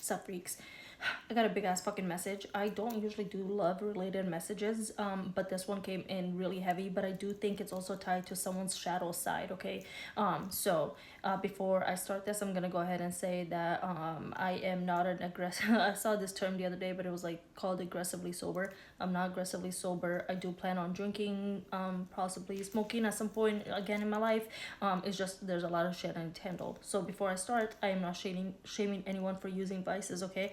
Sup freaks. I got a big ass fucking message. I don't usually do love related messages, but this one came in really heavy. But I do think it's also tied to someone's shadow side. Okay, before I start this, I'm gonna go ahead and say that I am not an aggressive. I saw this term the other day, but it was like called aggressively sober. I'm not aggressively sober. I do plan on drinking, possibly smoking at some point again in my life. It's just there's a lot of shit I need to handle. So before I start, I am not shaming anyone for using vices. Okay,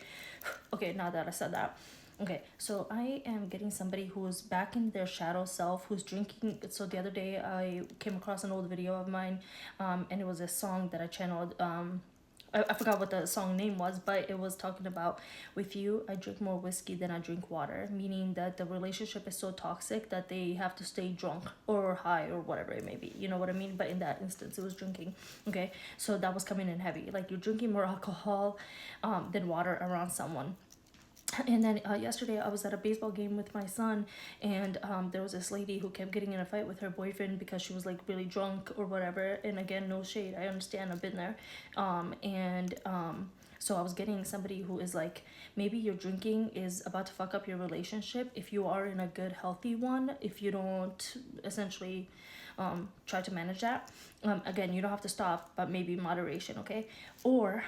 okay. Now that I said that, okay, so I am getting somebody who's back in their shadow self, who's drinking. So the other day I came across an old video of mine, and it was a song that I channeled. I forgot what the song name was, but it was talking about, with you, I drink more whiskey than I drink water, meaning that the relationship is so toxic that they have to stay drunk or high or whatever it may be. You know what I mean? But in that instance, it was drinking. Okay, so that was coming in heavy. Like you're drinking more alcohol than water around someone. And then yesterday I was at a baseball game with my son, and there was this lady who kept getting in a fight with her boyfriend because she was like really drunk or whatever. And again, no shade, I understand, I've been there. So I was getting somebody who is like, maybe your drinking is about to fuck up your relationship if you are in a good healthy one, if you don't essentially try to manage that. Again, you don't have to stop, but maybe moderation. Okay, or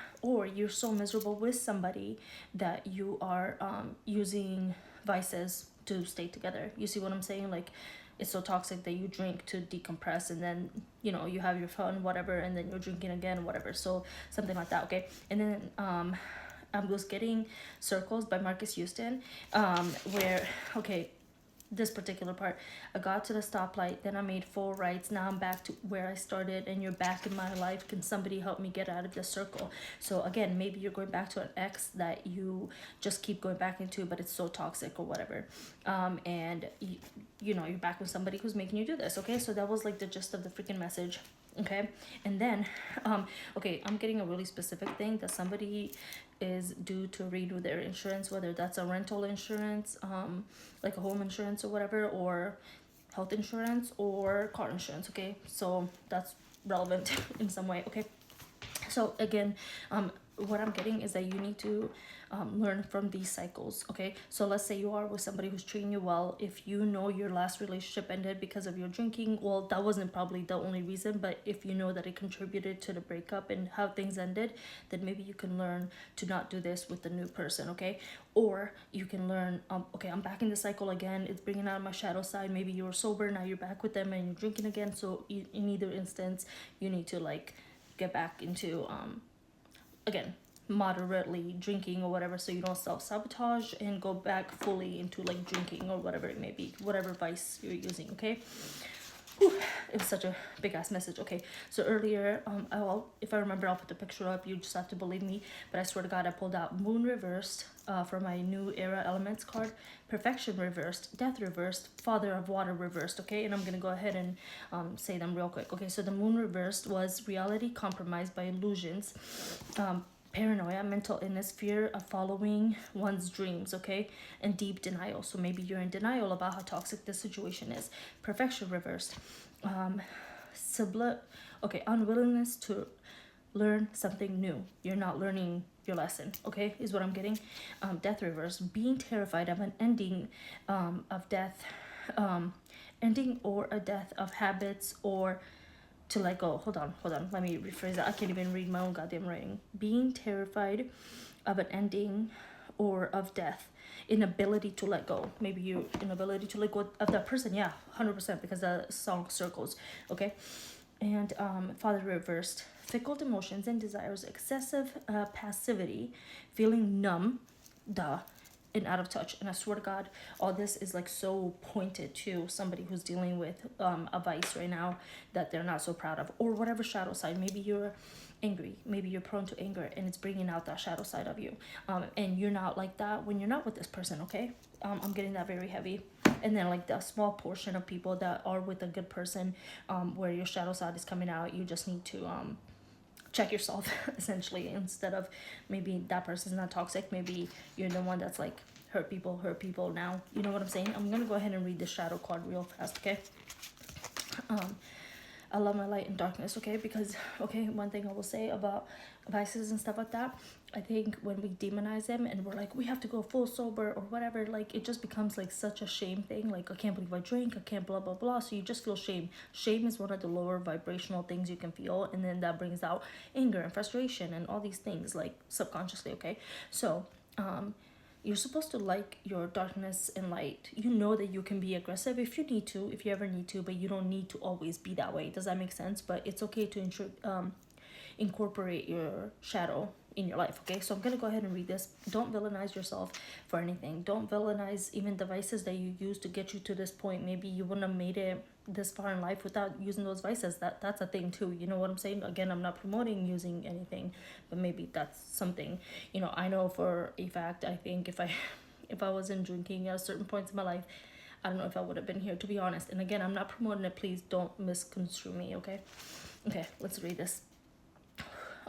you're so miserable with somebody that you are using vices to stay together. You see what I'm saying? Like it's so toxic that you drink to decompress, and then you have your fun, whatever, and then you're drinking again, whatever. So something like that. Okay, and then I was getting Circles by Marcus Houston, where, okay, this particular part, I got to the stoplight, then I made 4 rights, now I'm back to where I started, and you're back in my life, can somebody help me get out of this circle? So again, maybe you're going back to an ex that you just keep going back into, but it's so toxic or whatever. And you're back with somebody who's making you do this. Okay, so that was like the gist of the freaking message. Okay, and then okay, I'm getting a really specific thing that somebody is due to redo their insurance, whether that's a rental insurance, like a home insurance or whatever, or health insurance or car insurance. Okay, so that's relevant in some way. Okay, so again, what I'm getting is that you need to learn from these cycles. Okay, so let's say you are with somebody who's treating you well. If you know your last relationship ended because of your drinking, well, that wasn't probably the only reason, but if you know that it contributed to the breakup and how things ended, then maybe you can learn to not do this with the new person. Okay, or you can learn, okay, I'm back in the cycle again, it's bringing out my shadow side. Maybe you were sober, now you're back with them and you're drinking again. So in either instance, you need to like get back into again, moderately drinking or whatever, so you don't self-sabotage and go back fully into like drinking or whatever it may be, whatever vice you're using. Okay, whew, it was such a big ass message. Okay, so earlier, if I remember, I'll put the picture up, you just have to believe me, but I swear to God, I pulled out Moon reversed for my new era elements card, Perfection reversed, Death reversed, Father of Water reversed. Okay, and I'm gonna go ahead and say them real quick. Okay, so the Moon reversed was reality compromised by illusions, paranoia, mental illness, fear of following one's dreams. Okay, and deep denial. So maybe you're in denial about how toxic this situation is. Perfection reversed, unwillingness to learn something new. You're not learning your lesson. Okay, is what I'm getting. Death reverse, being terrified of an ending, of death, ending or a death of habits, or to let go. Hold on, let me rephrase that. I can't even read my own goddamn writing. Being terrified of an ending or of death, inability to let go. Maybe you inability to let go of that person. Yeah, 100%, because the song Circles. Okay, and Father reversed, fickle emotions and desires, excessive passivity, feeling numb, and out of touch. And I swear to God, all this is like so pointed to somebody who's dealing with a vice right now that they're not so proud of, or whatever shadow side. Maybe you're angry, maybe you're prone to anger, and it's bringing out that shadow side of you, and you're not like that when you're not with this person. Okay, I'm getting that very heavy. And then like the small portion of people that are with a good person, where your shadow side is coming out, you just need to check yourself essentially, instead of maybe that person's not toxic, maybe you're the one that's like hurt people now. You know what I'm saying? I'm gonna go ahead and read the shadow card real fast. Okay, I love my light and darkness. Okay, because okay, one thing I will say about vices and stuff like that, I think when we demonize them and we're like, we have to go full sober or whatever, like it just becomes like such a shame thing. Like, I can't believe I drink, I can't blah blah blah. So you just feel shame. Shame is one of the lower vibrational things you can feel, and then that brings out anger and frustration and all these things, like subconsciously. Okay, so you're supposed to like your darkness and light. You know that you can be aggressive if you need to, if you ever need to, but you don't need to always be that way. Does that make sense? But it's okay to incorporate your shadow in your life. Okay, so I'm gonna go ahead and read this. Don't villainize yourself for anything. Don't villainize even devices that you use to get you to this point. Maybe you wouldn't have made it this far in life without using those vices. That's a thing too. You know what I'm saying? Again, I'm not promoting using anything, but maybe that's something. You know, I know for a fact, I think if I if I wasn't drinking at certain points in my life, I don't know if I would have been here, to be honest. And again, I'm not promoting it. Please don't misconstrue me. Okay, let's read this.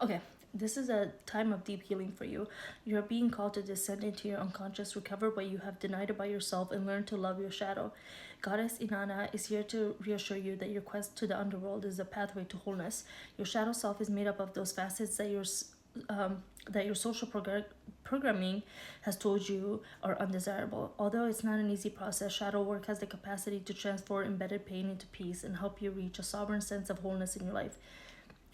Okay, this is a time of deep healing for you. You're being called to descend into your unconscious, recover what you have denied about yourself, and learn to love your shadow. Goddess Inanna is here to reassure you that your quest to the underworld is a pathway to wholeness. Your shadow self is made up of those facets that your social programming has told you are undesirable. Although it's not an easy process, shadow work has the capacity to transform embedded pain into peace and help you reach a sovereign sense of wholeness in your life.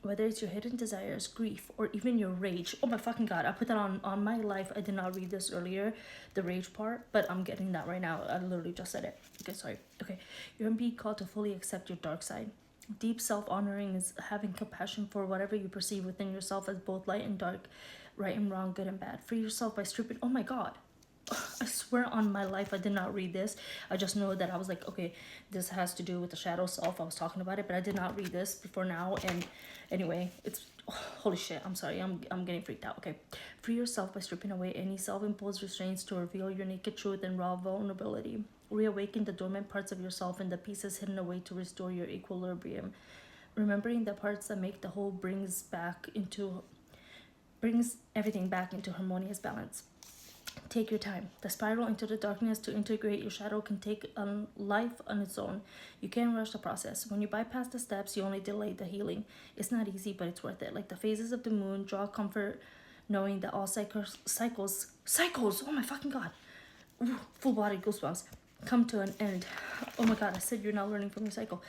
Whether it's your hidden desires, grief, or even your rage. Oh my fucking god, I put that on my life. I did not read this earlier, the rage part, but I'm getting that right now. I literally just said it. Okay, sorry. Okay, you're being called to fully accept your dark side. Deep self-honoring is having compassion for whatever you perceive within yourself as both light and dark, right and wrong, good and bad. Free yourself by stripping. Oh my god. I swear on my life I did not read this. I just know that I was like, okay, this has to do with the shadow self. I was talking about it, but I did not read this before now. And anyway, it's holy shit. I'm sorry. I'm getting freaked out. Okay, free yourself by stripping away any self-imposed restraints to reveal your naked truth and raw vulnerability. Reawaken the dormant parts of yourself and the pieces hidden away to restore your equilibrium. Remembering the parts that make the whole brings everything back into harmonious balance. Take your time. The spiral into the darkness to integrate your shadow can take a life on its own. You can't rush the process. When you bypass the steps, you only delay the healing. It's not easy, but it's worth it. Like the phases of the moon, draw comfort knowing that all cycles, oh my fucking god, ooh, full body goosebumps, come to an end. Oh my god, I said you're not learning from your cycle.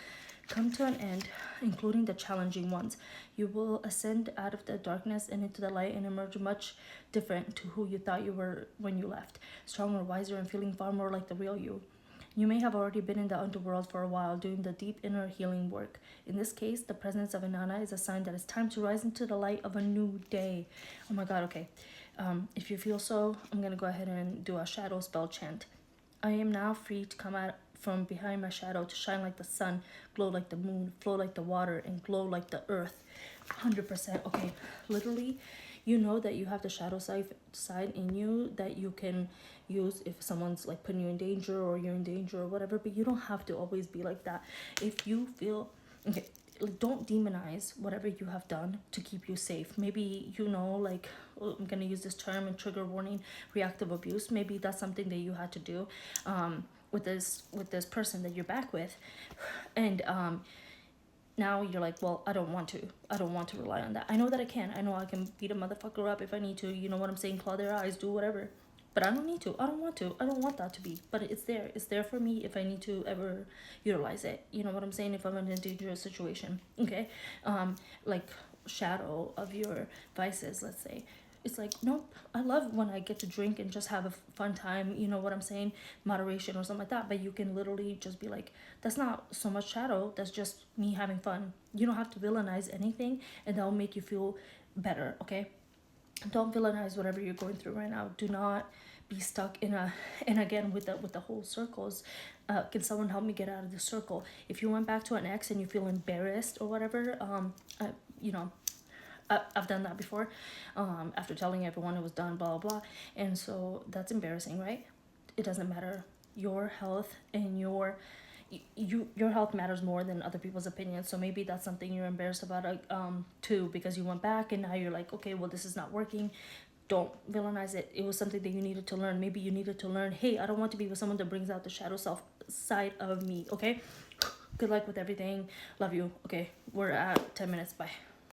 Come to an end, including the challenging ones. You will ascend out of the darkness and into the light and emerge much different to who you thought you were when you left. Stronger, wiser, and feeling far more like the real you. You may have already been in the underworld for a while doing the deep inner healing work. In this case, the presence of Inanna is a sign that it's time to rise into the light of a new day. Oh my god, okay. If you feel so, I'm going to go ahead and do a shadow spell chant. I am now free to come out from behind my shadow to shine like the sun, glow like the moon, flow like the water, and glow like the earth. 100%. Okay, literally, you know that you have the shadow side in you that you can use if someone's like putting you in danger or you're in danger or whatever, but you don't have to always be like that. If you feel, okay, don't demonize whatever you have done to keep you safe. Maybe, you know, like, I'm gonna use this term and trigger warning, reactive abuse. Maybe that's something that you had to do with this person that you're back with, and now you're like, well, I don't want to rely on that. I know that I know I can beat a motherfucker up if I need to, you know what I'm saying, claw their eyes, do whatever, but I don't need to. I don't want that to be, but it's there for me if I need to ever utilize it, you know what I'm saying, if I'm in a dangerous situation. Okay, like shadow of your vices, let's say. It's like, nope, I love when I get to drink and just have a fun time, you know what I'm saying, moderation or something like that. But you can literally just be like, that's not so much shadow, that's just me having fun. You don't have to villainize anything, and that'll make you feel better. Okay, don't villainize whatever you're going through right now. Do not be stuck in a, and again with the whole circles, can someone help me get out of the circle? If you went back to an ex and you feel embarrassed or whatever, you know, I've done that before, after telling everyone it was done, blah, blah, blah. And so that's embarrassing, right? It doesn't matter. Your health and your health matters more than other people's opinions. So maybe that's something you're embarrassed about, too, because you went back and now you're like, okay, well, this is not working. Don't villainize it. It was something that you needed to learn. Maybe you needed to learn, hey, I don't want to be with someone that brings out the shadow self side of me. Okay, good luck with everything. Love you. Okay, we're at 10 minutes. Bye.